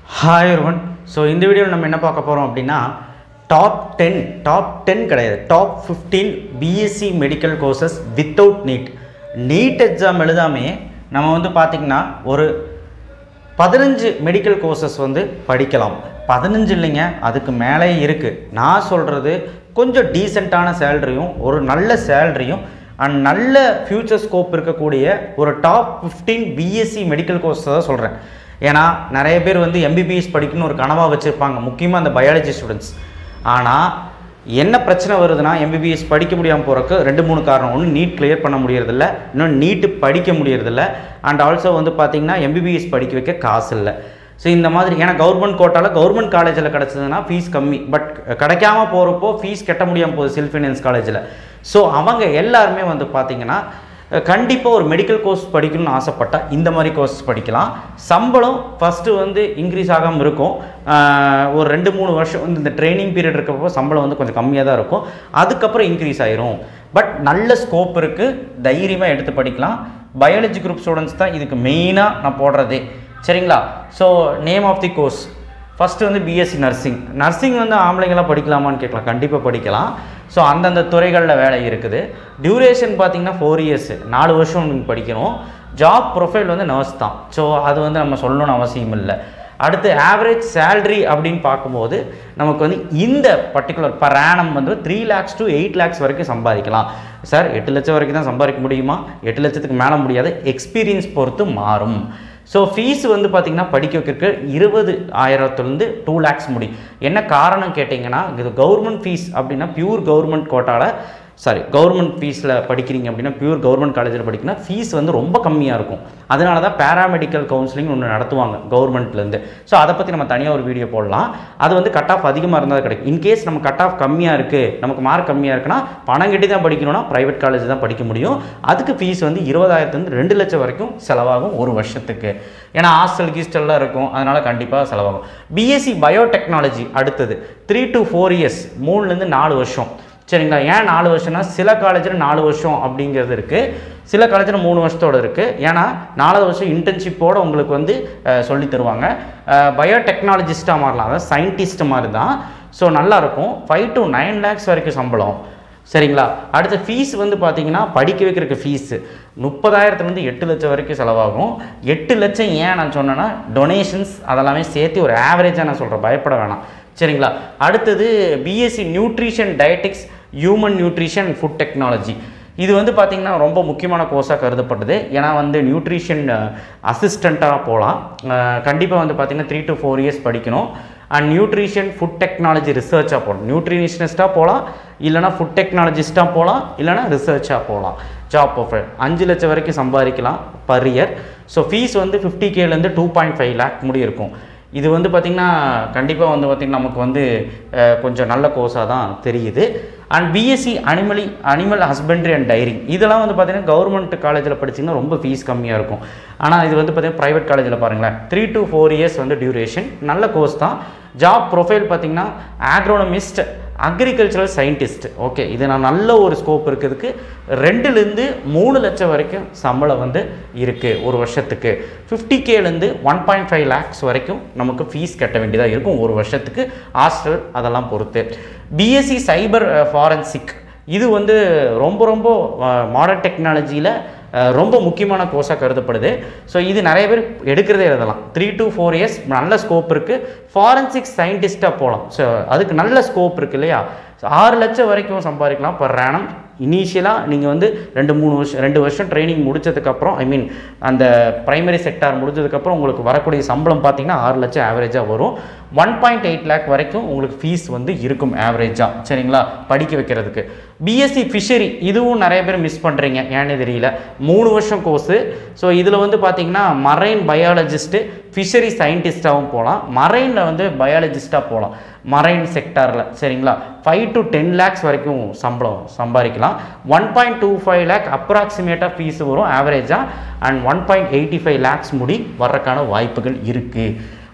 Hi everyone. So in the video நம்ம என்ன பார்க்க போறோம் அப்படினா top 10 கிடையாது top 15 BSc medical courses without NEET exam எழுதாமே நம்ம வந்து பாத்தீங்கன்னா ஒரு 15 மெடிக்கல் கோர்சஸ் வந்து படிக்கலாம் 15 இல்லைங்க அதுக்கு மேலே இருக்கு நான் சொல்றது கொஞ்சம் டீசென்ட்டான சேலரியும் ஒரு நல்ல சேலரியும் அண்ட் நல்ல ஃபியூச்சர் ஸ்கோப் இருக்கக்கூடிய ஒரு டாப் 15 BSc மெடிக்கல் கோர்ஸ் தான் சொல்கிறேன் ஏன்னா நிறைய பேர் வந்து MBBS படிக்கணும்னு ஒரு கனவாக வச்சுருப்பாங்க முக்கியமாக அந்த பயாலஜி ஸ்டூடெண்ட்ஸ் ஆனால் என்ன பிரச்சனை வருதுன்னா MBBS படிக்க முடியாமல் போகிறக்கு 2-3 காரணம் ஒன்று நீட் கிளியர் பண்ண முடியறதில்ல இன்னொன்று நீட்டு படிக்க முடியறதில்ல அண்ட் ஆல்சோ வந்து பார்த்திங்கன்னா MBBS படிக்க வைக்க காசு இல்லை ஸோ இந்த மாதிரி ஏன்னா கவர்மெண்ட் கோட்டாவில் கவர்மெண்ட் காலேஜில் கிடச்சதுன்னா ஃபீஸ் கம்மி பட் கிடைக்காம போகிறப்போ ஃபீஸ் கட்ட முடியாமல் போகுது செல்ஃப் ஃபைனான்ஸ் காலேஜில் ஸோ அவங்க எல்லாருமே வந்து பார்த்திங்கன்னா கண்டிப்பாக ஒரு மெடிக்கல் கோர்ஸ் படிக்கணும்னு ஆசைப்பட்டால் இந்த மாதிரி கோர்ஸ் படிக்கலாம் சம்பளம் ஃபஸ்ட்டு வந்து இன்க்ரீஸ் ஆகாமல் இருக்கும் ஒரு 2-3 வருஷம் வந்து இந்த ட்ரைனிங் பீரியட் இருக்கிறப்போ சம்பளம் வந்து கொஞ்சம் கம்மியாக தான் இருக்கும் அதுக்கப்புறம் இன்க்ரீஸ் ஆயிரும் பட் நல்ல ஸ்கோப் இருக்குது தைரியமாக எடுத்து படிக்கலாம் பயாலஜி குரூப் ஸ்டூடெண்ட்ஸ் தான் இதுக்கு மெயினாக நான் போடுறதே சரிங்களா so name of the course first வந்து பிஎஸ்சி நர்சிங் வந்து ஆம்பளைங்களாம் படிக்கலாமான்னு கேட்கலாம் கண்டிப்பாக படிக்கலாம் ஸோ அந்தந்த துறைகளில் வேலை இருக்குது டியூரேஷன் பார்த்திங்கன்னா 4 இயர்ஸ் 4 வருஷம் நீங்கள் படிக்கணும் ஜாப் ப்ரொஃபைல் வந்து நர்ஸ் தான் ஸோ அது வந்து நம்ம சொல்லணும்னு அவசியம் இல்லை அடுத்து ஆவரேஜ் சேல்ரி அப்படின்னு பார்க்கும்போது நமக்கு வந்து இந்த பர்டிகுலர் பர் ஆனம் வந்து 3 lakhs to 8 lakhs வரைக்கும் சம்பாதிக்கலாம் சார் 8 லட்சம் வரைக்கும் தான் சம்பாதிக்க முடியுமா 8 லட்சத்துக்கு மேலே முடியாது எக்ஸ்பீரியன்ஸ் பொறுத்து மாறும் ஸோ ஃபீஸ் வந்து பார்த்திங்கன்னா படிக்க வைக்கிறதுக்கு 20,000 2 lakhs முடியும் என்ன காரணம் கேட்டிங்கன்னா இது கவர்மெண்ட் ஃபீஸ் அப்படின்னா பியூர் கவர்மெண்ட் கோட்டாவில் கவர்மெண்ட் ஃபீஸில் படிக்கிறீங்க அப்படின்னா பியூர் கவர்மெண்ட் காலேஜில் படிக்கணும் ஃபீஸ் வந்து ரொம்ப கம்மியாக இருக்கும் அதனால தான் பேராமெடிக்கல் கவுன்சிலிங் ஒன்று நடத்துவாங்க கவர்மெண்ட்லேருந்து ஸோ அதை பற்றி நம்ம தனியாக ஒரு வீடியோ போடலாம் அது வந்து கட் ஆஃப் அதிகமாக இருந்தால் கிடைக்கும் இன்கேஸ் நம்ம கட் ஆஃப் கம்மியாக இருக்குது நமக்கு மார்க் கம்மியாக இருக்குன்னா பணம் கட்டி தான் படிக்கணும்னா ப்ரைவேட் காலேஜ் தான் படிக்க முடியும் அதுக்கு ஃபீஸ் வந்து 20,000 2 லட்சம் வரைக்கும் செலவாகும் ஒரு வருஷத்துக்கு ஏன்னா ஹாஸ்டல் கீஸ்டல்லாம் இருக்கும் அதனால் கண்டிப்பாக செலவாகும் பிஎஸ்சி பயோடெக்னாலஜி அடுத்தது 3 to 4 இயர்ஸ் 3 to 4 வருஷம் சரிங்களா ஏன் 4 வருஷம்னா சில காலேஜில் 4 வருஷம் அப்படிங்கிறது இருக்குது சில காலேஜில் 3 வருஷத்தோடு இருக்குது ஏன்னா 4 வருஷம் இன்டர்ன்ஷிப்போடு உங்களுக்கு வந்து சொல்லி தருவாங்க பயோடெக்னாலஜிஸ்ட்டாக மாறலாம் அதாவது சயின்டிஸ்ட் மாதிரி தான் ஸோ நல்லாயிருக்கும் 5 to 9 lakhs வரைக்கும் சம்பளம் சரிங்களா அடுத்த ஃபீஸ் வந்து பார்த்தீங்கன்னா படிக்க வைக்கிறதுக்கு ஃபீஸு 30,000 8 லட்சம் வரைக்கும் செலவாகும் 8 லட்சம் ஏன் நான் சொன்னேன்னா டொனேஷன்ஸ் அதெல்லாமே சேர்த்து ஒரு ஆவரேஜாக நான் சொல்கிறேன் பயப்பட வேணாம் சரிங்களா அடுத்தது BSc nutrition dietetics human nutrition food technology இது வந்து பார்த்திங்கன்னா ரொம்ப முக்கியமான கோர்ஸாக கருதப்பட்டது ஏன்னா வந்து நியூட்ரிஷன் அசிஸ்டண்ட்டாக போகலாம் கண்டிப்பாக வந்து பார்த்திங்கன்னா 3 to 4 இயர்ஸ் படிக்கணும் அண்ட் நியூட்ரிஷன் ஃபுட் டெக்னாலஜி ரிசர்ச்சாக போகலாம் நியூட்ரிஷனிஸ்ட்டாக போகலாம் இல்லைனா ஃபுட் டெக்னாலஜிஸ்ட்டாக போகலாம் இல்லைனா ரிசர்ச்சாக போகலாம் ஜாப் ப்ரொஃபைல் 5 லட்சம் வரைக்கும் சம்பாதிக்கலாம் பர் இயர் ஸோ ஃபீஸ் வந்து 50K 2.5 lakh முடி இருக்கும் இது வந்து பார்த்திங்கன்னா கண்டிப்பாக வந்து பார்த்திங்கன்னா நமக்கு வந்து கொஞ்சம் நல்ல கோர்ஸாக தான் தெரியுது and BSc animal husbandry and tiring இதெல்லாம் வந்து பார்த்திங்கன்னா கவர்மெண்ட் காலேஜில் படிச்சிங்கன்னா ரொம்ப ஃபீஸ் கம்மியாக இருக்கும் ஆனால் இது வந்து பார்த்திங்கன்னா ப்ரைவேட் காலேஜில் பாருங்களேன் 3 to 4 இயர்ஸ் வந்து டியூரேஷன் நல்ல கோர்ஸ் தான் ஜாப் ப்ரொஃபைல் பார்த்திங்கன்னா ஆக்ரோனமிஸ்ட் அக்ரிகல்ச்சரல் சயின்டிஸ்ட் ஓகே இது நான் நல்ல ஒரு ஸ்கோப் இருக்கிறதுக்கு 2 to 3 லட்சம் வரைக்கும் சம்பளம் வந்து இருக்குது ஒரு வருஷத்துக்கு 50K 1.5 lakhs வரைக்கும் நமக்கு ஃபீஸ் கட்ட வேண்டியதாக இருக்கும் ஒரு வருஷத்துக்கு ஹாஸ்டல் அதெல்லாம் பொறுத்து பிஎஸ்சி சைபர் ஃபாரன்சிக் இது வந்து ரொம்ப மாடர்ன் டெக்னாலஜியில் ரொம்ப முக்கியமான கோர்ஸாக கருதப்படுது ஸோ இது நிறைய பேர் எடுக்கிறதே எழுதலாம் 3 to 4 இயர்ஸ் நல்ல ஸ்கோப் இருக்குது ஃபாரன்சிக் சயின்டிஸ்ட்டாக போகலாம் ஸோ அதுக்கு நல்ல ஸ்கோப் இருக்குது இல்லையா 6 லட்சம் வரைக்கும் சம்பாதிக்கலாம் பர் ஆனம் இனிஷியலாக நீங்கள் வந்து 2 வருஷம் ட்ரைனிங் முடித்ததுக்கப்புறம் ஐ மீன் அந்த ப்ரைமரி செக்டார் முடிஞ்சதுக்கப்புறம் உங்களுக்கு வரக்கூடிய சம்பளம் பார்த்தீங்கன்னா 6 லட்சம் ஆவரேஜாக வரும் 1.8 lakh வரைக்கும் உங்களுக்கு ஃபீஸ் வந்து இருக்கும் ஆவரேஜாக சரிங்களா படிக்க வைக்கிறதுக்கு பிஎஸ்சி ஃபிஷரி இதுவும் நிறைய பேர் மிஸ் பண்ணுறீங்க ஏன்னு தெரியல 3 வருஷம் கோர்ஸு ஸோ இதில் வந்து பார்த்திங்கன்னா மரைன் பயாலஜிஸ்ட்டு ஃபிஷரி சயின்டிஸ்ட்டாகவும் போகலாம் மரைனில் வந்து பயாலஜிஸ்ட்டாக போகலாம் மரைன் செக்டாரில் சரிங்களா 5 to 10 lakhs வரைக்கும் சம்பளம் சம்பாதிக்கலாம் 1.25 lakh அப்ராக்சிமேட்டாக ஃபீஸ் வரும் ஆவரேஜாக அண்ட் 1.85 lakhs முடி வர்றதுக்கான வாய்ப்புகள் இருக்குது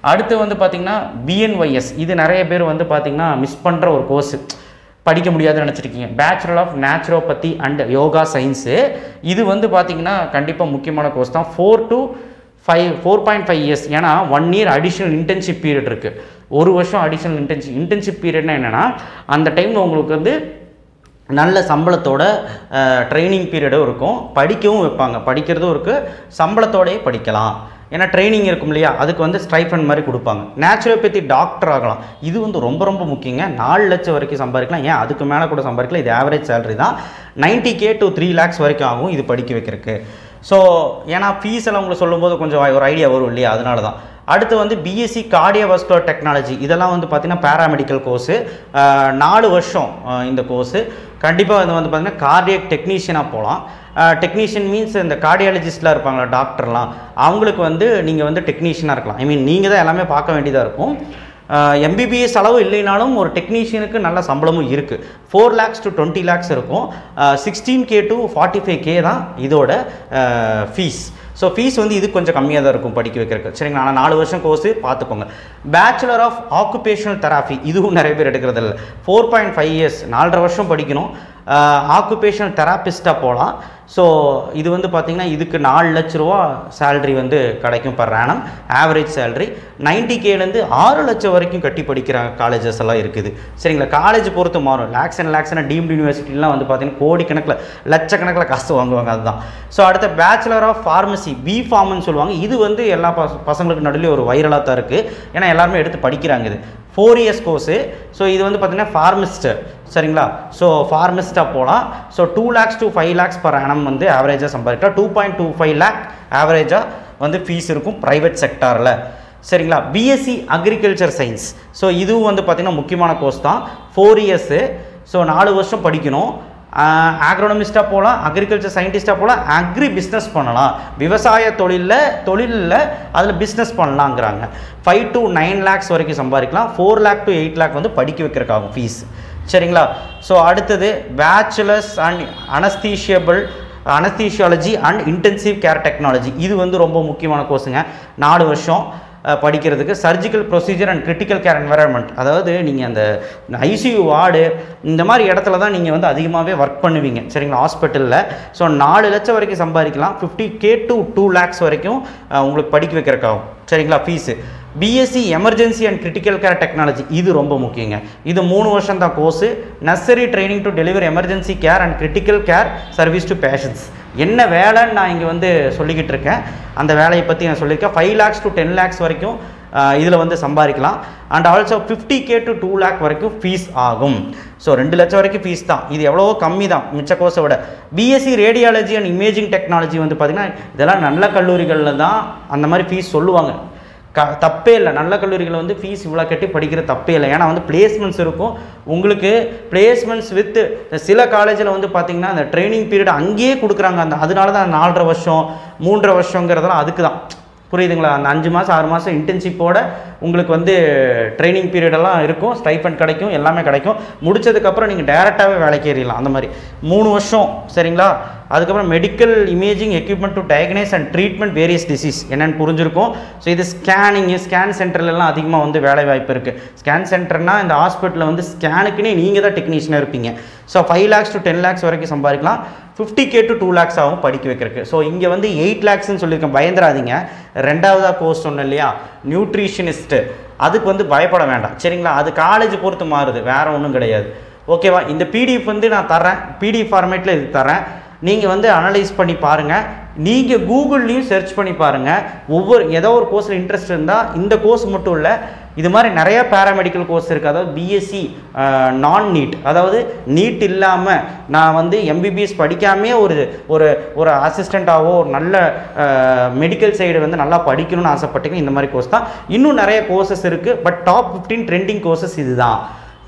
அடுத்து வந்து பார்த்திங்கன்னா BNYS இது நிறைய பேர் வந்து பார்த்திங்கன்னா மிஸ் பண்ணுற ஒரு கோர்ஸு படிக்க முடியாதுன்னு நினச்சிருக்கீங்க bachelor of naturopathy and yoga science இது வந்து பார்த்திங்கன்னா கண்டிப்பாக முக்கியமான கோர்ஸ் தான் 4 to 4.5 இயர்ஸ். ஏன்னா 1 இயர் அடிஷ்னல் இன்டர்ன்ஷிப் பீரியட் இருக்குது. 1 வருஷம் அடிஷ்னல் இன்டர்ன்ஷிப் பீரியட்னா என்னென்னா அந்த டைமில் உங்களுக்கு வந்து நல்ல சம்பளத்தோட ட்ரைனிங் பீரியடும் இருக்கும், படிக்கவும் வைப்பாங்க, படிக்கிறதும் இருக்குது, சம்பளத்தோடையே படிக்கலாம். ஏன்னா ட்ரைனிங் இருக்கும் இல்லையா, அதுக்கு வந்து ஸ்டைஃபண்ட் மாதிரி கொடுப்பாங்க. நேச்சுரோபதி டாக்டர் ஆகலாம், இது வந்து ரொம்ப ரொம்ப முக்கியங்க. 4 லட்சம் வரைக்கும் சம்பாதிக்கலாம், ஏன் அதுக்கு மேலே கூட சம்பாதிக்கலாம். இது ஆவரேஜ் சேலரி தான். 90K to 3 lakhs வரைக்கும் ஆகும் இது படிக்க வைக்கிறதுக்கு. ஸோ ஏன்னா ஃபீஸ் எல்லாம் உங்களுக்கு சொல்லும்போது கொஞ்சம் ஒரு ஐடியா வரும் இல்லையா, அதனால தான். அடுத்து வந்து பிஎஸ்சி கார்டியோவாஸ்குலர் டெக்னாலஜி, இதெல்லாம் வந்து பார்த்திங்கன்னா பேராமெடிக்கல் கோர்ஸு, 4 வருஷம் இந்த கோர்ஸு. கண்டிப்பாக இது வந்து பார்த்திங்கன்னா கார்டியக் டெக்னீஷியனாக போகலாம். டெக்னீஷியன் மீன்ஸ் இந்த கார்டியாலஜிஸ்ட்லாம் இருப்பாங்களா டாக்டர்லாம், அவங்களுக்கு வந்து நீங்கள் வந்து டெக்னீஷியனாக இருக்கலாம். ஐ மீன் நீங்கள் தான் எல்லாமே பார்க்க வேண்டியதாக இருக்கும். எம்பிபிஎஸ் அளவு இல்லைனாலும் ஒரு டெக்னீஷியனுக்கு நல்ல சம்பளமும் இருக்குது. 4 lakhs to 20 lakhs இருக்கும். 16K to 45K தான் இதோட ஃபீஸ். ஸோ ஃபீஸ் வந்து இது கொஞ்சம் கம்மியாக தான் இருக்கும் படிக்க வைக்கிறதுக்கு, சரிங்களா. ஆனால் 4 வருஷம் கோர்ஸு பார்த்துக்கோங்க. பேச்சுலர் ஆஃப் ஆக்குபேஷனல் தெராப்பி, இதுவும் நிறைய பேர் எடுக்கிறது இல்லை. 4.5 இயர்ஸ், 4.5 வருஷம் படிக்கணும். ஆக்குபேஷனல் தெராபிஸ்ட்டாக போகலாம். ஸோ இது வந்து பார்த்திங்கன்னா இதுக்கு 4 லட்ச ரூபா சேல்ரி வந்து கிடைக்கும் பர் ஆனம். ஆவரேஜ் சேல்ரி 90Kலேருந்து 6 லட்சம் வரைக்கும் கட்டி படிக்கிற காலேஜஸ் எல்லாம் இருக்குது, சரிங்களா. காலேஜ் பொறுத்து மாறும். லேக்ஸ் அண்ட் லேக்ஸ்னா டீம்டு யூனிவர்சிட்டிலாம் வந்து பார்த்திங்கன்னா கோடிக்கணக்கில் லட்சக்கணக்கில் காசு வாங்குவாங்க, அதுதான். ஸோ அடுத்த பேச்சுலர் ஆஃப் ஃபார்மசி, B.Pharmன்னு சொல்லுவாங்க. இது வந்து எல்லா பசங்களுக்கு நடுவில் ஒரு வைரலாக தான் இருக்குது, ஏன்னா எல்லாருமே எடுத்து படிக்கிறாங்க. இது 4 இயர்ஸ் கோர்ஸு. ஸோ இது வந்து பார்த்திங்கன்னா ஃபார்மசிஸ்ட்டு, சரிங்களா. ஸோ ஃபார்மசிஸ்ட்டாக போகலாம். So 2 lakhs to 5 lakhs per annum வந்து ஆவரேஜாக சம்பாதிக்கலாம். 2.25 lakh ஆவரேஜாக வந்து ஃபீஸ் இருக்கும் ப்ரைவேட் செக்டாரில், சரிங்களா. பிஎஸ்சி அக்ரிகல்ச்சர் சயின்ஸ், ஸோ இதுவும் வந்து பார்த்திங்கன்னா முக்கியமான கோர்ஸ் தான். 4 இயர்ஸு. ஸோ 4 வருஷம் படிக்கணும். ஆக்ரோனமிஸ்ட்டாக போகலாம், அக்ரிகல்ச்சர் சயின்டிஸ்ட்டாக போகலாம், அக்ரி பிஸ்னஸ் பண்ணலாம். விவசாய தொழிலில் அதில் பிஸ்னஸ் பண்ணலாங்கிறாங்க. 5 to 9 lakhs வரைக்கும் சம்பாதிக்கலாம். 4 lakh to 8 lakh வந்து படிக்க வைக்கிறதுக்காகும் ஃபீஸ், சரிங்களா. ஸோ அடுத்தது bachelors and anaesthesiology and intensive care technology, இது வந்து ரொம்ப முக்கியமான கோர்ஸுங்க. 4 வருஷம் படிக்கிறதுக்கு. Surgical procedure and critical care environment, அதாவது நீங்கள் அந்த ஐசியூ வார்டு இந்த மாதிரி இடத்துல தான் நீங்கள் வந்து அதிகமாகவே ஒர்க் பண்ணுவீங்க, சரிங்களா, ஹாஸ்பிட்டலில். ஸோ 4 லட்சம் வரைக்கும் சம்பாதிக்கலாம். 50K to 2 lakhs வரைக்கும் உங்களுக்கு படிக்க வைக்கிறதுக்காகும், சரிங்களா, fees. BSc emergency and critical care technology, இது ரொம்ப முக்கியங்க. இது 3 வருஷம் தான் course. Nursery training to deliver emergency care and critical care service to patients. என்ன வேலைன்னு நான் இங்கே வந்து சொல்லிக்கிட்டு இருக்கேன், அந்த வேலையை பற்றி நான் சொல்லியிருக்கேன். 5 lakhs to 10 lakhs வரைக்கும் இதில் வந்து சம்பாதிக்கலாம். And also 50K to 2 lakh வரைக்கும் ஃபீஸ் ஆகும். ஸோ 2 லட்சம் வரைக்கும் ஃபீஸ் தான். இது எவ்வளவோ கம்மி தான் மிச்ச கோர்ஸை விட. BSc radiology and imaging technology வந்து பார்த்திங்கன்னா இதெல்லாம் நல்ல கல்லூரிகளில் தான் அந்த மாதிரி ஃபீஸ் சொல்லுவாங்க. தப்பே இல்லை, நல்ல கல்லூரிகள் வந்து ஃபீஸ் இவ்வளோ கட்டி படிக்கிற தப்பே இல்லை. ஏன்னா வந்து பிளேஸ்மெண்ட்ஸ் இருக்கும் உங்களுக்கு. பிளேஸ்மெண்ட்ஸ் வித் சில காலேஜில் வந்து பார்த்திங்கன்னா அந்த ட்ரைனிங் பீரியட் அங்கேயே கொடுக்குறாங்க. அதனால தான் 4.5 வருஷம் 3.5 வருஷங்கிறதெல்லாம் அதுக்கு தான், புரியுதுங்களா. அந்த 5 மாதம் 6 மாதம் இன்டர்ன்ஷிப்போட உங்களுக்கு வந்து ட்ரைனிங் பீரியடெல்லாம் இருக்கும், ஸ்டைஃபண்ட் கிடைக்கும், எல்லாமே கிடைக்கும். முடிச்சதுக்கப்புறம் நீங்கள் டேரெக்டாகவே வேலைக்கு ஏறிடலாம். அந்த மாதிரி 3 வருஷம், சரிங்களா. அதுக்கப்புறம் medical imaging equipment to diagnose and treatment various disease என்னென்னு புரிஞ்சிருக்கும். ஸோ இது ஸ்கேன் சென்டர்லாம் அதிகமாக வந்து வேலை வாய்ப்பு இருக்குது. ஸ்கேன் சென்டர்னால் இந்த ஹாஸ்பிட்டலில் வந்து ஸ்கேனுக்குன்னே நீங்கள் தான் டெக்னீஷியனாக இருப்பீங்க. ஸோ 5 lakhs to 10 lakhs வரைக்கும் சம்பாதிக்கலாம். 50K to 2 lakhs ஆகும் படிக்க வைக்கிறதுக்கு. ஸோ இங்கே வந்து 8 lakhsன்னு சொல்லியிருக்கேன், பயந்துடாதீங்க. 2வதாக கோர்ஸ் சொன்னேன் இல்லையா, நியூட்ரிஷனிஸ்ட்டு, அதுக்கு வந்து பயப்பட வேண்டாம், சரிங்களா. அது காலேஜ் பொறுத்து மாறுது, வேறு ஒன்றும் கிடையாது, ஓகேவா. இந்த பிடிஎஃப் வந்து நான் தரேன், பிடிஎஃப் ஃபார்மேட்டில் இது தரேன். நீங்கள் வந்து அனலைஸ் பண்ணி பாருங்கள். நீங்கள் கூகுள்லேயும் சர்ச் பண்ணி பாருங்கள். ஏதோ ஒரு கோர்ஸில் இன்ட்ரெஸ்ட் இருந்தால் இந்த கோர்ஸ் மட்டும் இல்லை, இது மாதிரி நிறைய பேராமெடிக்கல் கோர்ஸ் இருக்குது. அதாவது பிஎஸ்சி நான் நீட், அதாவது நீட் இல்லாமல் நான் வந்து எம்பிபிஎஸ் படிக்காமே ஒரு அசிஸ்டண்ட்டாவோ ஒரு நல்ல மெடிக்கல் சைடு வந்து நல்லா படிக்கணும்னு ஆசைப்பட்டீங்க, இந்த மாதிரி கோர்ஸ் தான். இன்னும் நிறைய கோர்சஸ் இருக்குது, பட் டாப் 15 ட்ரெண்டிங் கோர்சஸ் இது தான்.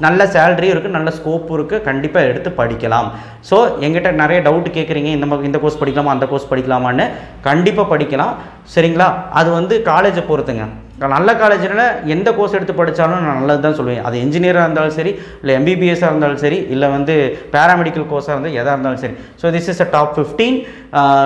நல்ல சேலரி இருக்குது, நல்ல ஸ்கோப் இருக்குது, கண்டிப்பாக எடுத்து படிக்கலாம். ஸோ எங்கிட்ட நிறைய டவுட் கேட்குறீங்க, இந்த கோர்ஸ் படிக்கலாமா அந்த கோர்ஸ் படிக்கலாமான்னு. கண்டிப்பாக படிக்கலாம், சரிங்களா. அது வந்து காலேஜை பொறுத்துங்க. நல்ல காலேஜில் எந்த கோர்ஸ் எடுத்து படித்தாலும் நான் நல்லது தான் சொல்லுவேன். அது இன்ஜினியராக இருந்தாலும் சரி, இல்லை எம்பிபிஎஸ்ஸாக இருந்தாலும் சரி, இல்லை வந்து பேராமெடிக்கல் கோர்ஸாக இருந்தால் எதாக இருந்தாலும் சரி. So this is a top 15.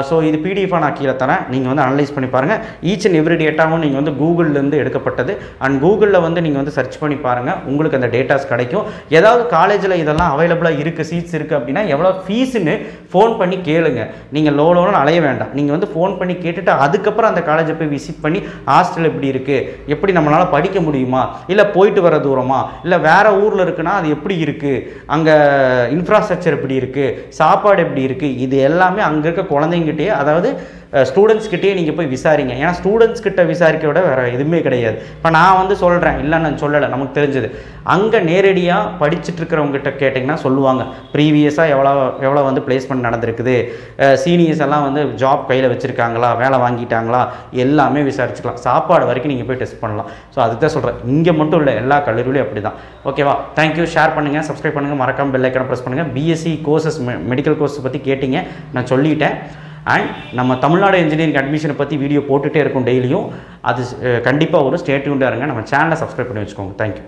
So இது பிடிஎஃபாக நான் கீழே தரேன், நீங்கள் வந்து அனலைஸ் பண்ணி பாருங்கள். ஈச் அண்ட் எவ்ரி டேட்டாவும் நீங்கள் வந்து கூகுள்லேருந்து எடுக்கப்பட்டது. அண்ட் கூகுளில் வந்து நீங்கள் வந்து சர்ச் பண்ணி பாருங்கள், உங்களுக்கு அந்த டேட்டாஸ் கிடைக்கும். ஏதாவது காலேஜில் இதெல்லாம் அவைலபிளாக இருக்குது, சீட்ஸ் இருக்குது அப்படின்னா எவ்வளோ ஃபீஸுன்னு ஃபோன் பண்ணி கேளுங்க. நீங்கள் லோன்னு அலைய வேண்டாம். நீங்கள் வந்து ஃபோன் பண்ணி கேட்டுட்டு அதுக்கப்புறம் அந்த காலேஜை போய் விசிட் பண்ணி ஹாஸ்டல் எப்படி இருக்குது, எப்படி நம்மளால் படிக்க முடியுமா, இல்லை போயிட்டு வர தூரமா, இல்லை வேறு ஊரில் இருக்குன்னா அது எப்படி இருக்குது, அங்கே இன்ஃப்ராஸ்ட்ரக்சர் எப்படி இருக்குது, சாப்பாடு எப்படி இருக்குது, இது எல்லாமே அங்கே இருக்க குழந்தைங்கிட்டே, அதாவது ஸ்டூடெண்ட்ஸ்கிட்டே நீங்கள் போய் விசாரிங்க. ஏன்னா ஸ்டூடெண்ட்ஸ்கிட்ட விசாரிக்க விட வேறு எதுவுமே கிடையாது. இப்போ நான் வந்து சொல்கிறேன், இல்லை நான் சொல்லலை, நமக்கு தெரிஞ்சது. அங்கே நேரடியாக படிச்சுட்டு இருக்கிறவங்ககிட்ட கேட்டிங்கன்னா சொல்லுவாங்க, ப்ரீவியஸாக எவ்வளோ வந்து பிளேஸ்மெண்ட் நடந்திருக்குது, சீனியர்ஸ் எல்லாம் வந்து ஜாப் கையில் வச்சுருக்காங்களா, வேலை வாங்கிட்டாங்களா, எல்லாமே விசாரிச்சுக்கலாம். சாப்பாடு வரைக்கும் நீங்கள் போய் டெஸ்ட் பண்ணலாம். ஸோ அதுதான் சொல்கிறேன், இங்கே மட்டும் இல்லை, எல்லா கல்லூரியிலும் அப்படி தான். ஓகேவா? தேங்க்யூ. ஷேர் பண்ணுங்கள், சப்ஸ்கிரைப் பண்ணுங்கள், மறக்காமல் பெல் ஐக்கானை ப்ரெஸ் பண்ணுங்கள். பிஎஸ்சி கோர்சஸ் மெடிக்கல் கோர்ஸ் பற்றி கேட்டிங்க, நான் சொல்லிட்டேன். அண்ட் நம்ம தமிழ்நாடு இன்ஜினியரிங் அட்மிஷனை பற்றி வீடியோ போட்டுகிட்டே இருக்கும் டெய்லியும். அது கண்டிப்பாக ஒரு ஸ்டே டியூன்டாக இருங்க. நம்ம சேனலை சப்ஸ்கிரைப் பண்ணி வச்சுக்கோங்க. தேங்க்யூ.